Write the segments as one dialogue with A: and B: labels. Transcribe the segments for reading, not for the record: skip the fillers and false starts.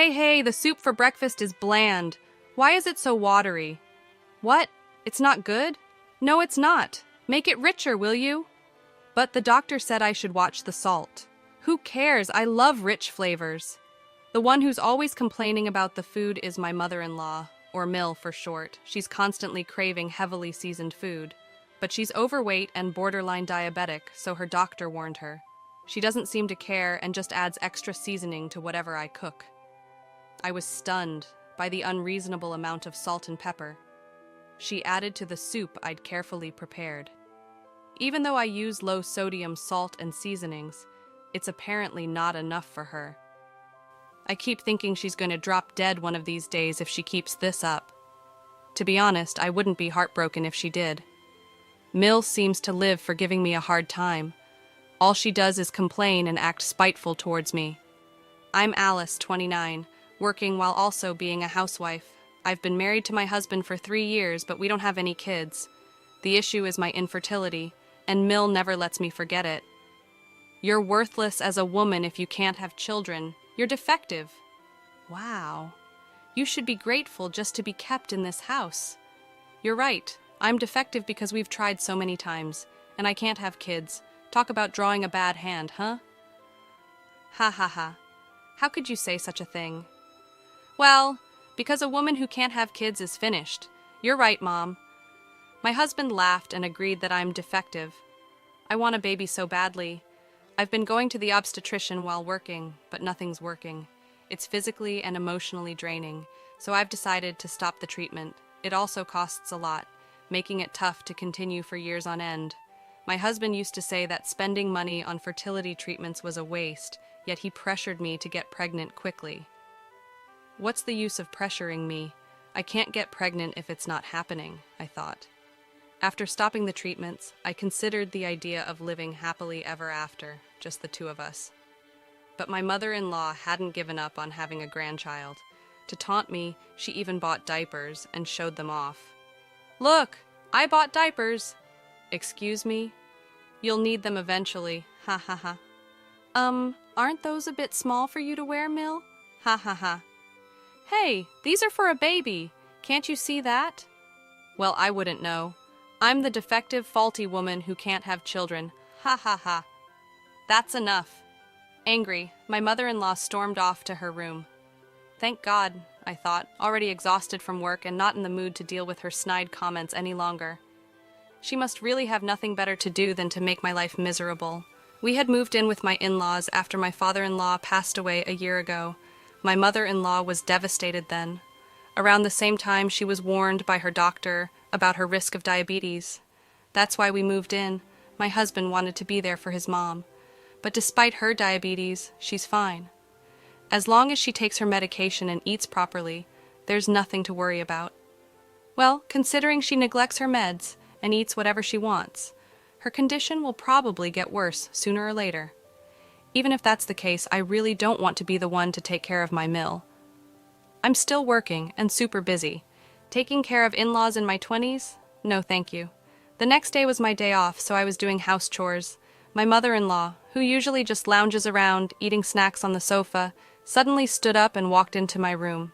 A: Hey, the soup for breakfast is bland. Why is it so watery? What? It's not good? No, it's not. Make it richer, will you? But the doctor said I should watch the salt. Who cares? I love rich flavors. The one who's always complaining about the food is my mother-in-law, or Mill for short. She's constantly craving heavily seasoned food. But she's overweight and borderline diabetic, so her doctor warned her. She doesn't seem to care and just adds extra seasoning to whatever I cook. I was stunned by the unreasonable amount of salt and pepper she added to the soup I'd carefully prepared. Even though I use low-sodium salt and seasonings, it's apparently not enough for her. I keep thinking she's going to drop dead one of these days if she keeps this up. To be honest, I wouldn't be heartbroken if she did. Mill seems to live for giving me a hard time. All she does is complain and act spiteful towards me. I'm Alice, 29, working while also being a housewife. I've been married to my husband for 3 years, but we don't have any kids. The issue is my infertility, and Mill never lets me forget it. You're worthless as a woman if you can't have children. You're defective. Wow. You should be grateful just to be kept in this house. You're right. I'm defective because we've tried so many times, and I can't have kids. Talk about drawing a bad hand, huh? Ha ha ha. How could you say such a thing? Well, because a woman who can't have kids is finished. You're right, Mom. My husband laughed and agreed that I'm defective. I want a baby so badly. I've been going to the obstetrician while working, but nothing's working. It's physically and emotionally draining, so I've decided to stop the treatment. It also costs a lot, making it tough to continue for years on end. My husband used to say that spending money on fertility treatments was a waste, yet he pressured me to get pregnant quickly. What's the use of pressuring me? I can't get pregnant if it's not happening, I thought. After stopping the treatments, I considered the idea of living happily ever after, just the two of us. But my mother-in-law hadn't given up on having a grandchild. To taunt me, she even bought diapers and showed them off. Look, I bought diapers. Excuse me? You'll need them eventually, ha ha ha. Aren't those a bit small for you to wear, Mill? Ha ha ha. Hey, these are for a baby. Can't you see that? Well, I wouldn't know. I'm the defective, faulty woman who can't have children. Ha ha ha. That's enough. Angry, my mother-in-law stormed off to her room. Thank God, I thought, already exhausted from work and not in the mood to deal with her snide comments any longer. She must really have nothing better to do than to make my life miserable. We had moved in with my in-laws after my father-in-law passed away a year ago. My mother-in-law was devastated then. Around the same time, she was warned by her doctor about her risk of diabetes. That's why we moved in. My husband wanted to be there for his mom. But despite her diabetes, she's fine. As long as she takes her medication and eats properly, there's nothing to worry about. Well, considering she neglects her meds and eats whatever she wants, her condition will probably get worse sooner or later. Even if that's the case, I really don't want to be the one to take care of my Mill. I'm still working and super busy. Taking care of in-laws in my 20s? No, thank you. The next day was my day off, so I was doing house chores. My mother-in-law, who usually just lounges around, eating snacks on the sofa, suddenly stood up and walked into my room.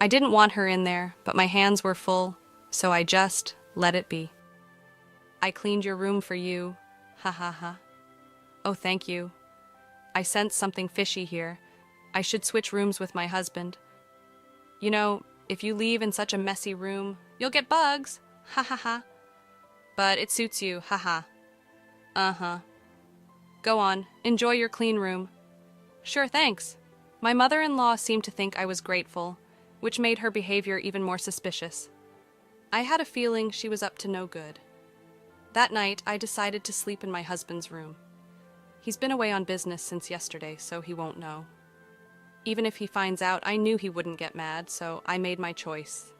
A: I didn't want her in there, but my hands were full, so I just let it be. I cleaned your room for you. Ha ha ha. Oh, thank you. I sense something fishy here. I should switch rooms with my husband. You know, if you leave in such a messy room, you'll get bugs. Ha ha ha. But it suits you. Ha ha. Uh-huh. Go on. Enjoy your clean room. Sure, thanks. My mother-in-law seemed to think I was grateful, which made her behavior even more suspicious. I had a feeling she was up to no good. That night, I decided to sleep in my husband's room. He's been away on business since yesterday, so he won't know. Even if he finds out, I knew he wouldn't get mad, so I made my choice.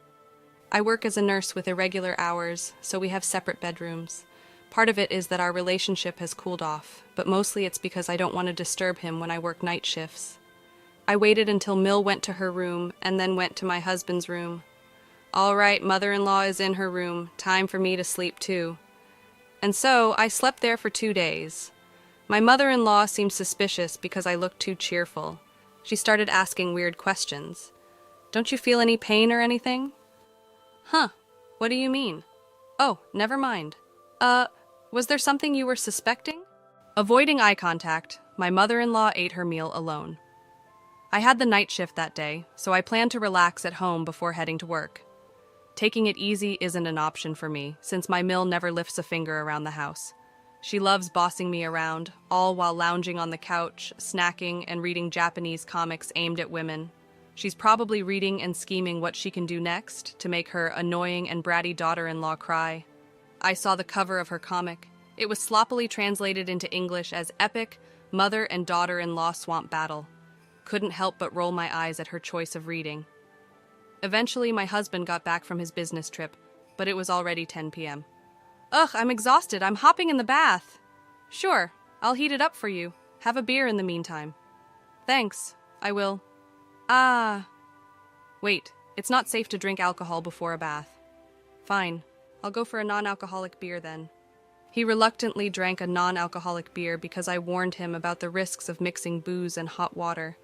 A: I work as a nurse with irregular hours, so we have separate bedrooms. Part of it is that our relationship has cooled off, but mostly it's because I don't want to disturb him when I work night shifts. I waited until Mill went to her room and then went to my husband's room. All right, mother-in-law is in her room. Time for me to sleep too. And so I slept there for 2 days. My mother-in-law seemed suspicious because I looked too cheerful. She started asking weird questions. Don't you feel any pain or anything? Huh, what do you mean? Oh, never mind. Was there something you were suspecting? Avoiding eye contact, my mother-in-law ate her meal alone. I had the night shift that day, so I planned to relax at home before heading to work. Taking it easy isn't an option for me, since my Mill never lifts a finger around the house. She loves bossing me around, all while lounging on the couch, snacking, and reading Japanese comics aimed at women. She's probably reading and scheming what she can do next to make her annoying and bratty daughter-in-law cry. I saw the cover of her comic. It was sloppily translated into English as Epic Mother and Daughter-in-Law Swamp Battle. Couldn't help but roll my eyes at her choice of reading. Eventually, my husband got back from his business trip, but it was already 10 p.m. Ugh, I'm exhausted. I'm hopping in the bath. Sure, I'll heat it up for you. Have a beer in the meantime. Thanks, I will. Wait, it's not safe to drink alcohol before a bath. Fine, I'll go for a non-alcoholic beer then. He reluctantly drank a non-alcoholic beer because I warned him about the risks of mixing booze and hot water.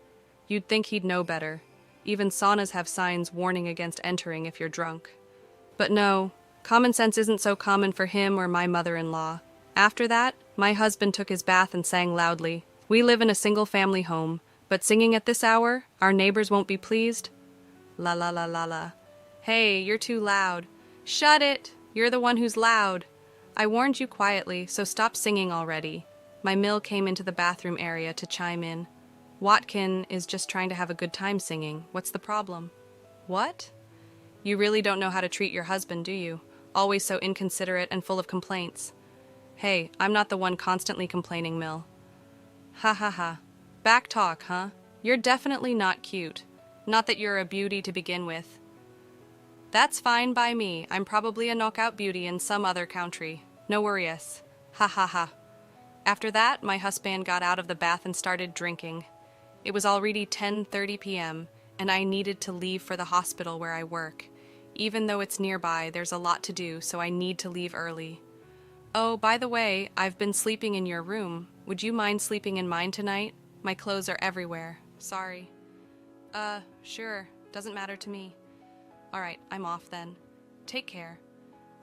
A: You'd think he'd know better. Even saunas have signs warning against entering if you're drunk. But no, common sense isn't so common for him or my mother-in-law. After that, my husband took his bath and sang loudly. We live in a single-family home, but singing at this hour, our neighbors won't be pleased. La la la la la. Hey, you're too loud. Shut it! You're the one who's loud. I warned you quietly, so stop singing already. My Mill came into the bathroom area to chime in. Watkin is just trying to have a good time singing. What's the problem? What? You really don't know how to treat your husband, do you? Always so inconsiderate and full of complaints. Hey, I'm not the one constantly complaining, Mill. Ha ha ha. Back talk, huh? You're definitely not cute. Not that you're a beauty to begin with. That's fine by me. I'm probably a knockout beauty in some other country. No worries. Ha ha ha. After that, my husband got out of the bath and started drinking. It was already 10:30 p.m., and I needed to leave for the hospital where I work. Even though it's nearby, there's a lot to do, so I need to leave early. Oh, by the way, I've been sleeping in your room. Would you mind sleeping in mine tonight? My clothes are everywhere. Sorry. Sure. Doesn't matter to me. All right, I'm off then. Take care.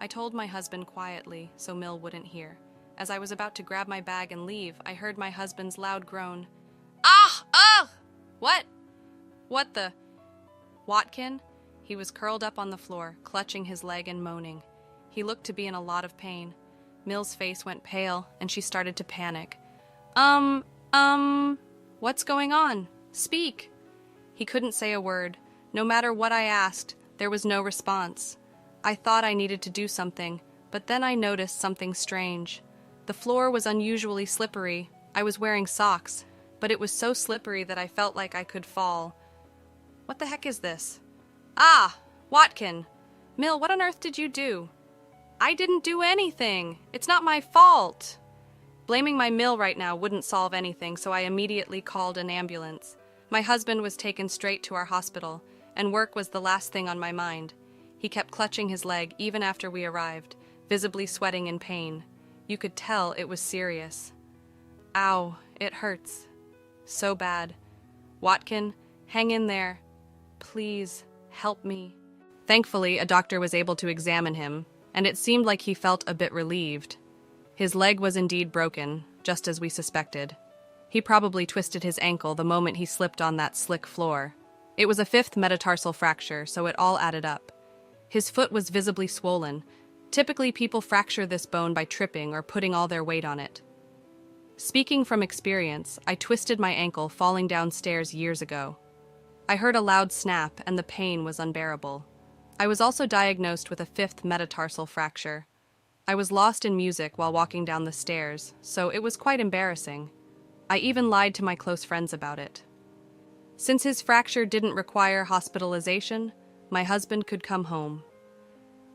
A: I told my husband quietly, so Mill wouldn't hear. As I was about to grab my bag and leave, I heard my husband's loud groan. Ah! Ugh! What? What the? Watkin? He was curled up on the floor, clutching his leg and moaning. He looked to be in a lot of pain. Mill's face went pale, and she started to panic. What's going on? Speak! He couldn't say a word. No matter what I asked, there was no response. I thought I needed to do something, but then I noticed something strange. The floor was unusually slippery. I was wearing socks, but it was so slippery that I felt like I could fall. What the heck is this? Ah! Watkin! Mill, what on earth did you do? I didn't do anything! It's not my fault! Blaming my Mill right now wouldn't solve anything, so I immediately called an ambulance. My husband was taken straight to our hospital, and work was the last thing on my mind. He kept clutching his leg even after we arrived, visibly sweating in pain. You could tell it was serious. Ow, it hurts. So bad. Watkin, hang in there. Please, help me. Thankfully, a doctor was able to examine him, and it seemed like he felt a bit relieved. His leg was indeed broken, just as we suspected. He probably twisted his ankle the moment he slipped on that slick floor. It was a 5th metatarsal fracture, so it all added up. His foot was visibly swollen. Typically, people fracture this bone by tripping or putting all their weight on it. Speaking from experience, I twisted my ankle falling downstairs years ago. I heard a loud snap, and the pain was unbearable. I was also diagnosed with a 5th metatarsal fracture. I was lost in music while walking down the stairs, so it was quite embarrassing. I even lied to my close friends about it. Since his fracture didn't require hospitalization, my husband could come home.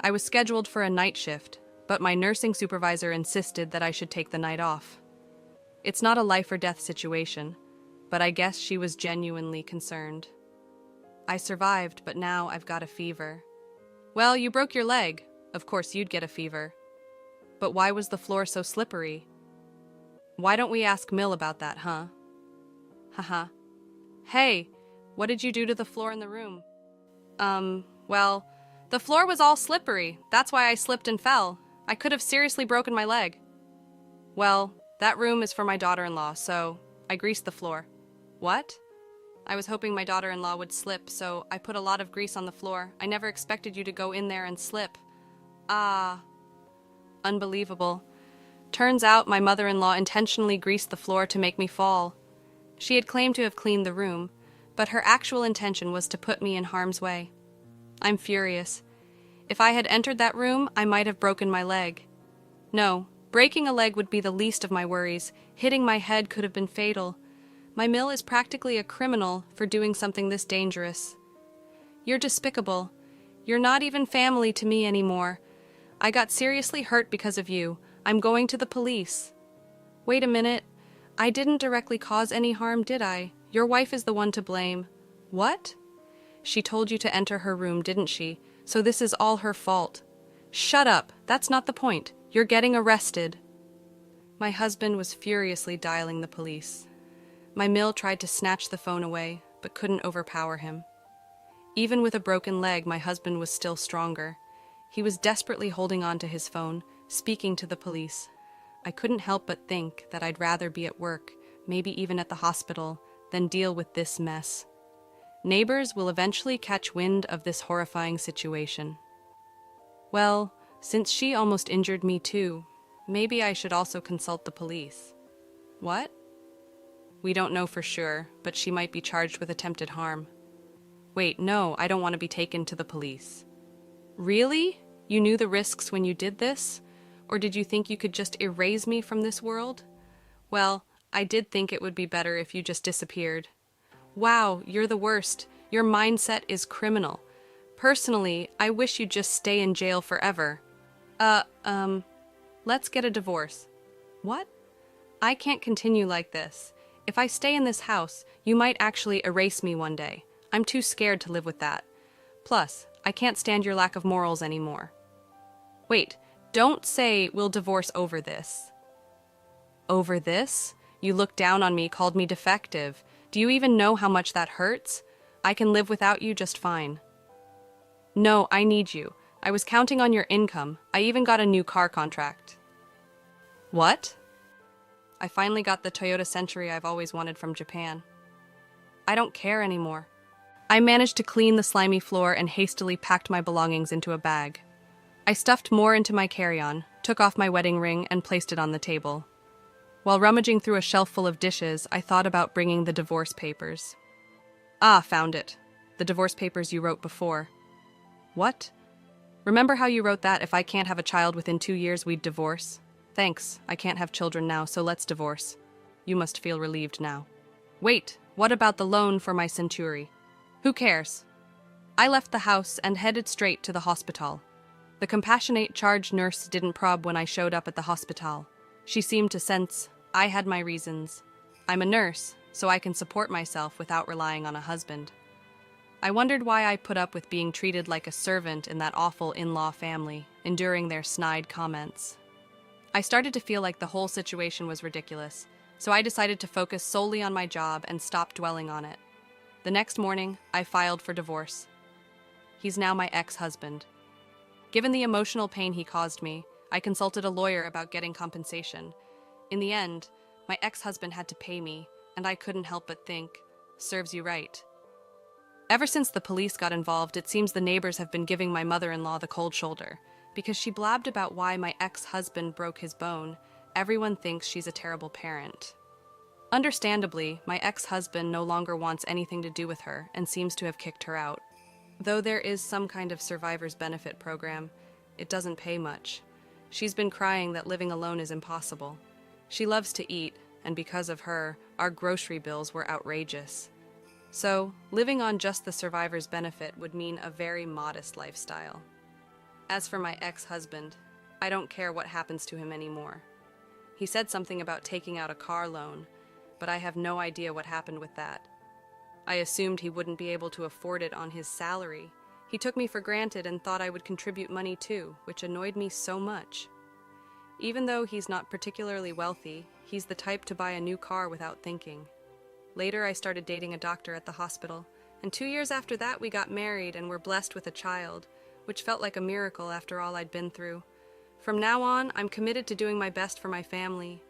A: I was scheduled for a night shift, but my nursing supervisor insisted that I should take the night off. It's not a life or death situation, but I guess she was genuinely concerned. I survived, but now I've got a fever. Well, you broke your leg. Of course you'd get a fever. But why was the floor so slippery? Why don't we ask Mill about that, huh? Haha. Hey, what did you do to the floor in the room? Well, the floor was all slippery. That's why I slipped and fell. I could have seriously broken my leg. Well, that room is for my daughter-in-law, so I greased the floor. What? I was hoping my daughter-in-law would slip, so I put a lot of grease on the floor. I never expected you to go in there and slip. Ah. Unbelievable. Turns out my mother-in-law intentionally greased the floor to make me fall. She had claimed to have cleaned the room, but her actual intention was to put me in harm's way. I'm furious. If I had entered that room, I might have broken my leg. No, breaking a leg would be the least of my worries. Hitting my head could have been fatal. My mill is practically a criminal for doing something this dangerous. You're despicable. You're not even family to me anymore. I got seriously hurt because of you. I'm going to the police. Wait a minute. I didn't directly cause any harm, did I? Your wife is the one to blame. What? She told you to enter her room, didn't she? So this is all her fault. Shut up. That's not the point. You're getting arrested. My husband was furiously dialing the police. My mill tried to snatch the phone away, but couldn't overpower him. Even with a broken leg, my husband was still stronger. He was desperately holding on to his phone, speaking to the police. I couldn't help but think that I'd rather be at work, maybe even at the hospital, than deal with this mess. Neighbors will eventually catch wind of this horrifying situation. Well, since she almost injured me too, maybe I should also consult the police. What? We don't know for sure, but she might be charged with attempted harm. Wait, no, I don't want to be taken to the police. Really? You knew the risks when you did this? Or did you think you could just erase me from this world? Well, I did think it would be better if you just disappeared. Wow, you're the worst. Your mindset is criminal. Personally, I wish you'd just stay in jail forever. Let's get a divorce. What? I can't continue like this. If I stay in this house, you might actually erase me one day. I'm too scared to live with that. Plus, I can't stand your lack of morals anymore. Wait, don't say we'll divorce over this. Over this? You looked down on me, called me defective. Do you even know how much that hurts? I can live without you just fine. No, I need you. I was counting on your income. I even got a new car contract. What? I finally got the Toyota Century I've always wanted from Japan. I don't care anymore. I managed to clean the slimy floor and hastily packed my belongings into a bag. I stuffed more into my carry-on, took off my wedding ring, and placed it on the table. While rummaging through a shelf full of dishes, I thought about bringing the divorce papers. Ah, found it. The divorce papers you wrote before. What? Remember how you wrote that if I can't have a child within 2 years, we'd divorce? Thanks, I can't have children now, so let's divorce. You must feel relieved now. Wait, what about the loan for my Century? Who cares? I left the house and headed straight to the hospital. The compassionate charge nurse didn't probe when I showed up at the hospital. She seemed to sense I had my reasons. I'm a nurse, so I can support myself without relying on a husband. I wondered why I put up with being treated like a servant in that awful in-law family, enduring their snide comments. I started to feel like the whole situation was ridiculous, so I decided to focus solely on my job and stop dwelling on it. The next morning, I filed for divorce. He's now my ex-husband. Given the emotional pain he caused me, I consulted a lawyer about getting compensation. In the end, my ex-husband had to pay me, and I couldn't help but think, serves you right. Ever since the police got involved, it seems the neighbors have been giving my mother-in-law the cold shoulder. Because she blabbed about why my ex-husband broke his bone, everyone thinks she's a terrible parent. Understandably, my ex-husband no longer wants anything to do with her and seems to have kicked her out. Though there is some kind of survivor's benefit program, it doesn't pay much. She's been crying that living alone is impossible. She loves to eat, and because of her, our grocery bills were outrageous. So, living on just the survivor's benefit would mean a very modest lifestyle. As for my ex-husband, I don't care what happens to him anymore. He said something about taking out a car loan, but I have no idea what happened with that. I assumed he wouldn't be able to afford it on his salary. He took me for granted and thought I would contribute money too, which annoyed me so much. Even though he's not particularly wealthy, he's the type to buy a new car without thinking. Later, I started dating a doctor at the hospital, and 2 years after that, we got married and were blessed with a child, which felt like a miracle after all I'd been through. From now on, I'm committed to doing my best for my family,